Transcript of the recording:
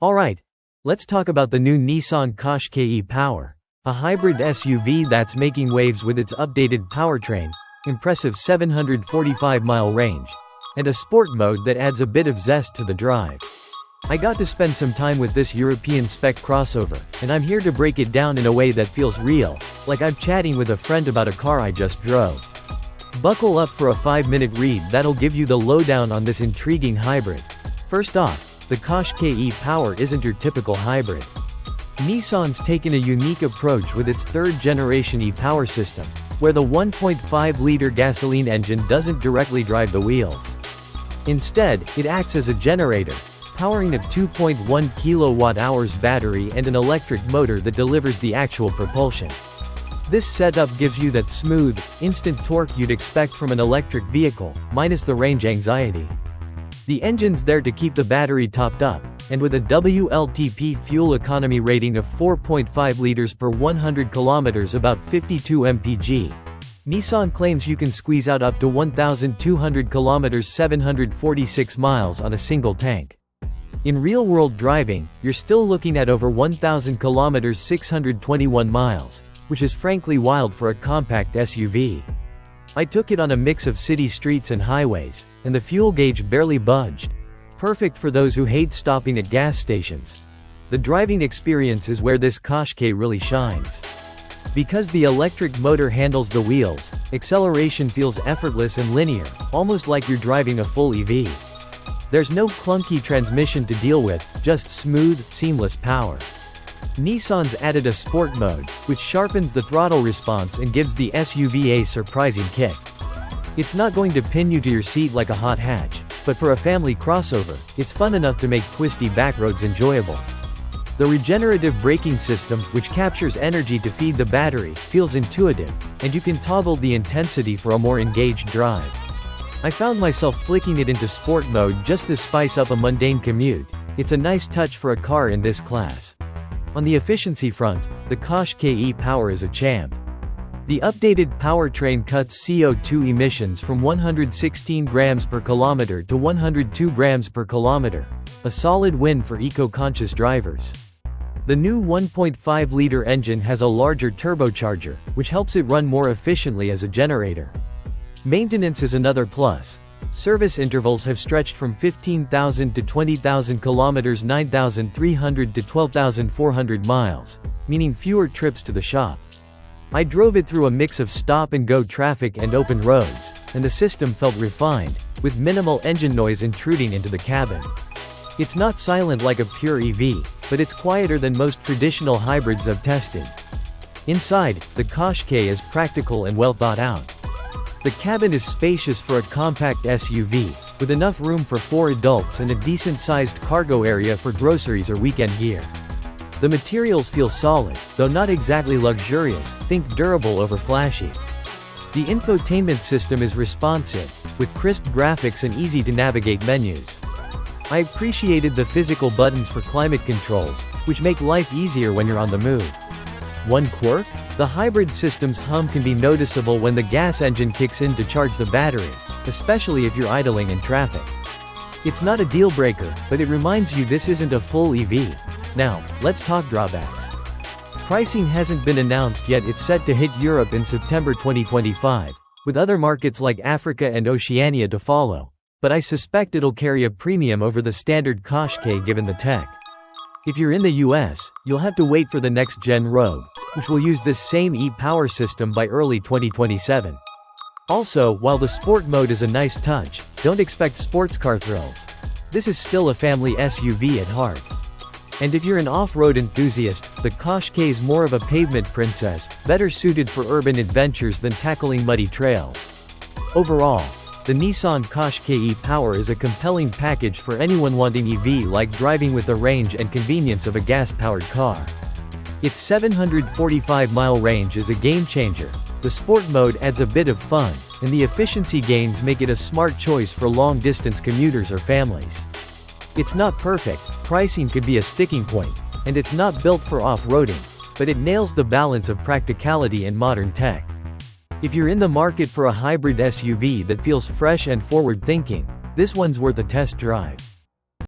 Alright, let's talk about the new Nissan Qashqai e-Power, a hybrid SUV that's making waves with its updated powertrain, impressive 745-mile range, and a sport mode that adds a bit of zest to the drive. I got to spend some time with this European spec crossover, and I'm here to break it down in a way that feels real, like I'm chatting with a friend about a car I just drove. Buckle up for a 5-minute read that'll give you the lowdown on this intriguing hybrid. First off, the Qashqai e-Power isn't your typical hybrid. Nissan's taken a unique approach with its third-generation e-Power system, where the 1.5-liter gasoline engine doesn't directly drive the wheels. Instead, it acts as a generator, powering a 2.1 kilowatt-hours battery and an electric motor that delivers the actual propulsion. This setup gives you that smooth, instant torque you'd expect from an electric vehicle, minus the range anxiety. The engine's there to keep the battery topped up, and with a WLTP fuel economy rating of 4.5 liters per 100 kilometers, about 52 mpg, Nissan claims you can squeeze out up to 1,200 kilometers 746 miles on a single tank. In real-world driving, you're still looking at over 1,000 kilometers 621 miles, which is frankly wild for a compact SUV. I took it on a mix of city streets and highways, and the fuel gauge barely budged. Perfect for those who hate stopping at gas stations. The driving experience is where this Qashqai really shines. Because the electric motor handles the wheels, acceleration feels effortless and linear, almost like you're driving a full EV. There's no clunky transmission to deal with, just smooth, seamless power. Nissan's added a sport mode, which sharpens the throttle response and gives the SUV a surprising kick. It's not going to pin you to your seat like a hot hatch, but for a family crossover, it's fun enough to make twisty backroads enjoyable. The regenerative braking system, which captures energy to feed the battery, feels intuitive, and you can toggle the intensity for a more engaged drive. I found myself flicking it into sport mode just to spice up a mundane commute. It's a nice touch for a car in this class. On the efficiency front, the Qashqai e-Power is a champ. The updated powertrain cuts CO2 emissions from 116 grams per kilometer to 102 grams per kilometer, a solid win for eco-conscious drivers. The new 1.5-liter engine has a larger turbocharger, which helps it run more efficiently as a generator. Maintenance is another plus. Service intervals have stretched from 15,000 to 20,000 kilometers, 9,300 to 12,400 miles, meaning fewer trips to the shop. I drove it through a mix of stop-and-go traffic and open roads, and the system felt refined, with minimal engine noise intruding into the cabin. It's not silent like a pure EV, but it's quieter than most traditional hybrids I've tested. Inside, the Qashqai is practical and well thought out. The cabin is spacious for a compact SUV, with enough room for 4 adults and a decent-sized cargo area for groceries or weekend gear. The materials feel solid, though not exactly luxurious, think durable over flashy. The infotainment system is responsive, with crisp graphics and easy-to-navigate menus. I appreciated the physical buttons for climate controls, which make life easier when you're on the move. One quirk? The hybrid system's hum can be noticeable when the gas engine kicks in to charge the battery, especially if you're idling in traffic. It's not a deal-breaker, but it reminds you this isn't a full EV. Now, let's talk drawbacks. Pricing hasn't been announced yet. It's set to hit Europe in September 2025, with other markets like Africa and Oceania to follow. But I suspect it'll carry a premium over the standard Qashqai given the tech. If you're in the US, you'll have to wait for the next-gen Rogue, which will use this same e-Power system by early 2027. Also, while the sport mode is a nice touch, don't expect sports car thrills. This is still a family SUV at heart. And if you're an off-road enthusiast, the Qashqai is more of a pavement princess, better suited for urban adventures than tackling muddy trails. Overall, the Nissan Qashqai e-Power is a compelling package for anyone wanting EV like driving with the range and convenience of a gas-powered car. Its 745-mile range is a game-changer, the sport mode adds a bit of fun, and the efficiency gains make it a smart choice for long-distance commuters or families. It's not perfect, pricing could be a sticking point, and it's not built for off-roading, but it nails the balance of practicality and modern tech. If you're in the market for a hybrid SUV that feels fresh and forward-thinking, this one's worth a test drive.